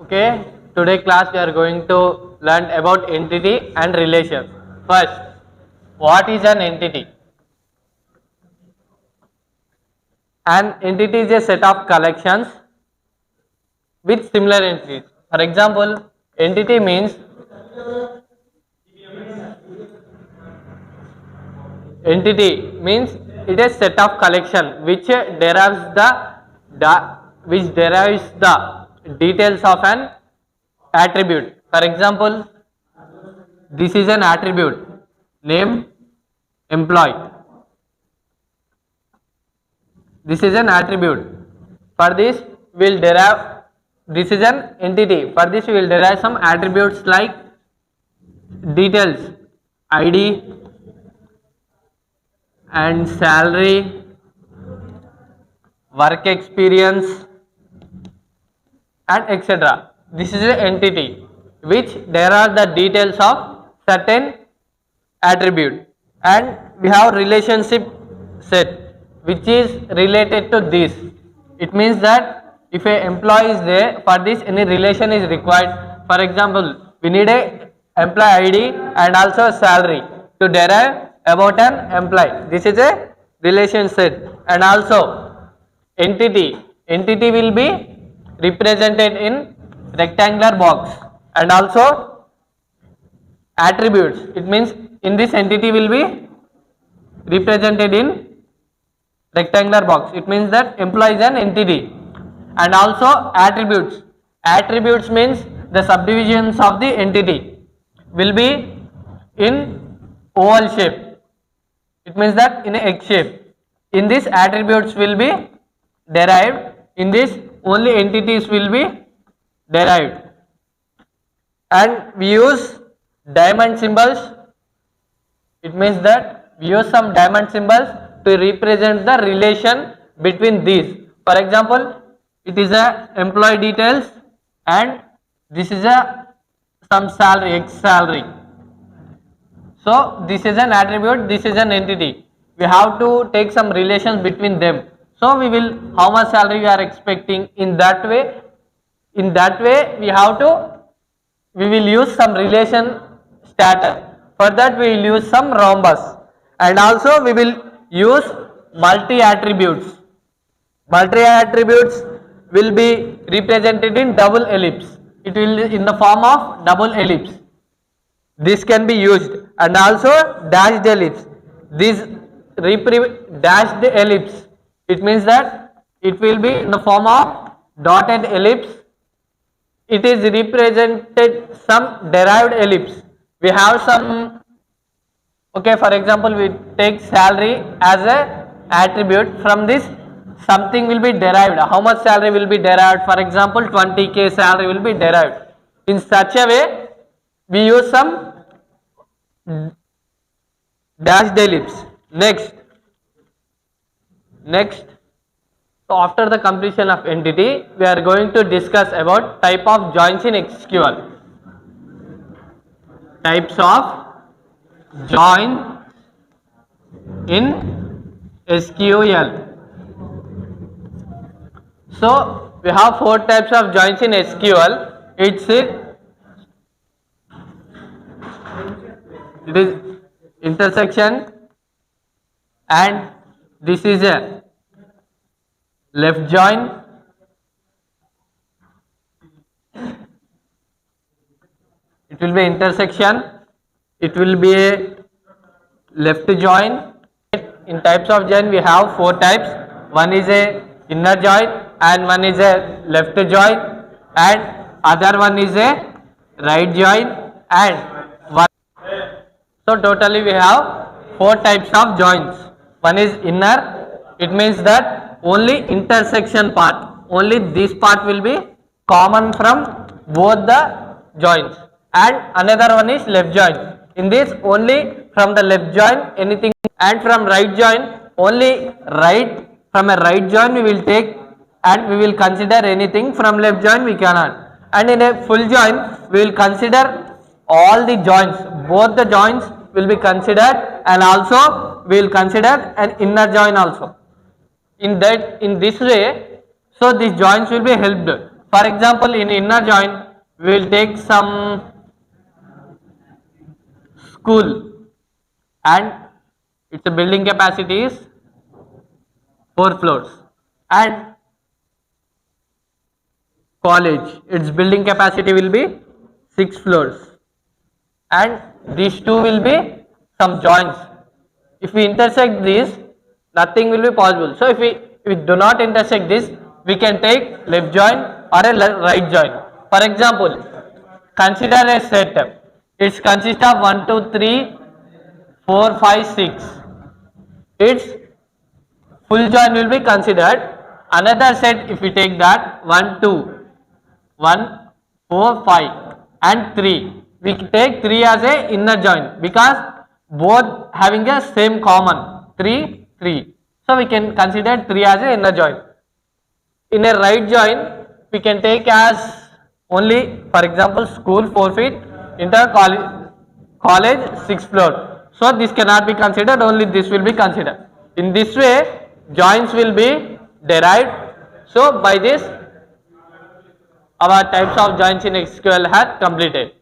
Okay, today class we are going to learn about entity and relation. First, what is an entity? An entity is a set of collections with similar entities. For example, entity means it is set of collection which derives the details of an attribute. For example, this is an attribute name employee. This is an attribute. For this we will derive, this is an entity. For this we will derive some attributes like details, ID and salary, work experience and etc. This is an entity which derives the details of certain attribute, and we have relationship set which is related to this. It means that if a employee is there, for this any relation is required. For example, we need a employee ID and also salary to derive about an employee. This is a relation set. And also entity will be represented in rectangular box, and also attributes, it means in this entity will be represented in rectangular box. It means that employee is an entity. And also attributes means the subdivisions of the entity will be in oval shape. It means that in a egg shape. In this attributes will be derived, in this only entities will be derived. And we use diamond symbols. It means that we use some diamond symbols to represent the relation between these. For example, it is a employee details and this is a some salary, X salary. So this is an attribute, this is an entity. We have to take some relations between them. So we will, how much salary we are expecting, in that way we will use some relation status. For that we will use some rhombus, and also we will use multi attributes. Multi attributes will be represented in double ellipse. It will be in the form of double ellipse. This can be used, and also dashed ellipse. This dashed ellipse, it means that it will be in the form of dotted ellipse. It is represented some derived ellipse. We have some, okay, for example, we take salary as a attribute. From this something will be derived. How much salary will be derived? For example, 20k salary will be derived. In such a way we use some dashed ellipse. Next, so after the completion of entity, we are going to discuss about type of joins in SQL. Types of join in SQL. So we have 4 types of joins in SQL. It is intersection, and this is a left join, it will be intersection, it will be a left join. In types of join we have 4 types. One is a inner join, and one is a left join, and other one is a right join, and one. So totally we have 4 types of joins. One is inner, it means that only intersection part, only this part will be common from both the joins, and another one is left join. In this only from the left join anything, and from right join only right, from a right join we will take and we will consider anything, from left join we cannot. And in a full join we will consider all the joins, both the joins will be considered, and also we will consider an inner join also. In this way, so these joins will be helped. For example, in inner join, we will take some school and its building capacity is 4 floors, and college, its building capacity will be 6 floors, and these two will be some joints. If we intersect these, nothing will be possible. So if we do not intersect this, we can take left join or a right join. For example, consider a set. It consists of 1, 2, 3, 4, 5, 6. Its full join will be considered. Another set, if we take that 1, 2, 1, 4, 5 and 3. We take 3 as a inner join because both having a same common 3, 3. So we can consider 3 as a inner join. In a right join, we can take as only, for example, school 4 feet, inter college 6 floor. So this cannot be considered, only this will be considered. In this way, joins will be derived. So by this, our types of joins in SQL had completed.